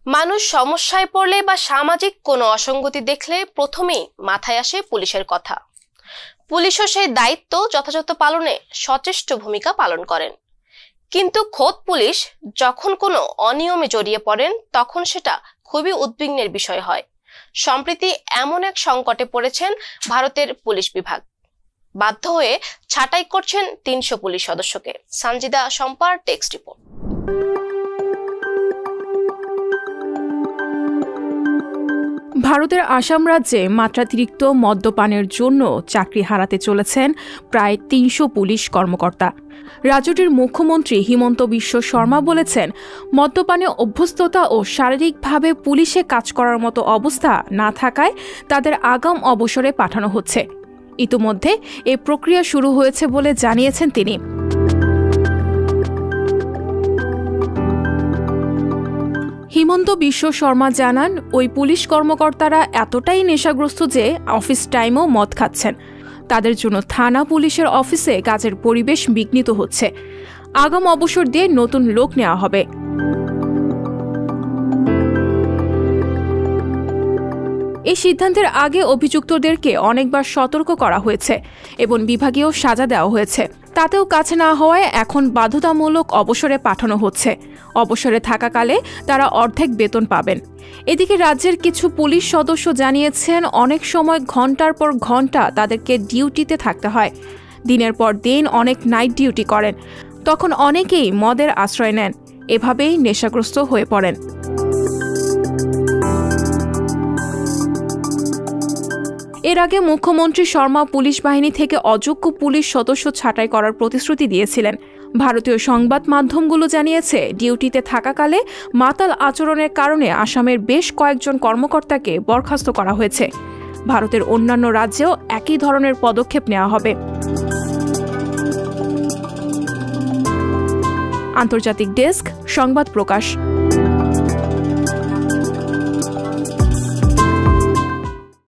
মানুষ সমস্যায় পড়লে বা সামাজিক কোনো অসঙ্গতি দেখলে প্রথমেই মাথায় আসে পুলিশের কথা। পুলিশও সেই দায়িত্ব যথাযথ পালনে সচেষ্ট ভূমিকা পালন করেন। কিন্তু খোদ পুলিশ যখন কোনো অনিয়মে জড়িয়ে পড়েন তখন সেটা খুবই উদ্বিগ্নের বিষয় হয়। সম্প্রতি এমন এক সংকটে পড়েছেন ভারতের পুলিশ বিভাগ। বাধ্য হয়ে ছাঁটাই করছেন ৩০০ পুলিশ সদস্যকে। সঞ্জিদা সম্পার টেক্সট রিপোর্ট। ভারতের আসাম রাজ্যে মাত্রাতিরিক্ত মদ্যপানের জন্য চাকরি হারাতে চলেছেন প্রায় ৩০০ পুলিশ কর্মকর্তা। রাজ্যটির মুখ্যমন্ত্রী হিমন্ত বিশ্ব শর্মা বলেছেন, মদ্যপানে অভ্যস্ততা ও শারীরিকভাবে পুলিশে কাজ করার মতো অবস্থা না থাকায় তাদের আগাম অবসরে পাঠানো হচ্ছে। ইতিমধ্যে এই প্রক্রিয়া শুরু হয়েছে বলে জানিয়েছেন তিনি। হিমন্ত বিশ্ব শর্মা জানান, ওই পুলিশ কর্মকর্তারা এতটাই নেশাগ্রস্ত যে অফিস টাইমেও মদ খাচ্ছেন। তাদের জন্য থানা পুলিশের অফিসে কাজের পরিবেশ বিঘ্নিত হচ্ছে। আগাম অবসর দিয়ে নতুন লোক নেওয়া হবে। এই সিদ্ধান্তের আগে অভিযুক্তদেরকে অনেকবার সতর্ক করা হয়েছে এবং বিভাগীয় সাজা দেওয়া হয়েছে। তাতেও কাছে না হওয়ায় এখন বাধ্যতামূলক অবসরে পাঠানো হচ্ছে। অবসরে থাকাকালে তারা অর্ধেক বেতন পাবেন। এদিকে রাজ্যের কিছু পুলিশ সদস্য জানিয়েছেন, অনেক সময় ঘন্টার পর ঘন্টা তাদেরকে ডিউটিতে থাকতে হয়। দিনের পর দিন অনেক নাইট ডিউটি করেন। তখন অনেকেই মদের আশ্রয় নেন। এভাবেই নেশাগ্রস্ত হয়ে পড়েন। এর আগে মুখ্যমন্ত্রী শর্মা পুলিশ বাহিনী থেকে অযোগ্য পুলিশ সদস্য ছাঁটাই করার প্রতিশ্রুতি দিয়েছিলেন। ভারতীয় সংবাদ মাধ্যমগুলো জানিয়েছে, ডিউটিতে থাকাকালে মাতাল আচরণের কারণে আসামের বেশ কয়েকজন কর্মকর্তাকে বরখাস্ত করা হয়েছে। ভারতের অন্যান্য রাজ্যেও একই ধরনের পদক্ষেপ নেওয়া হবে। আন্তর্জাতিক ডেস্ক, সংবাদ প্রকাশ।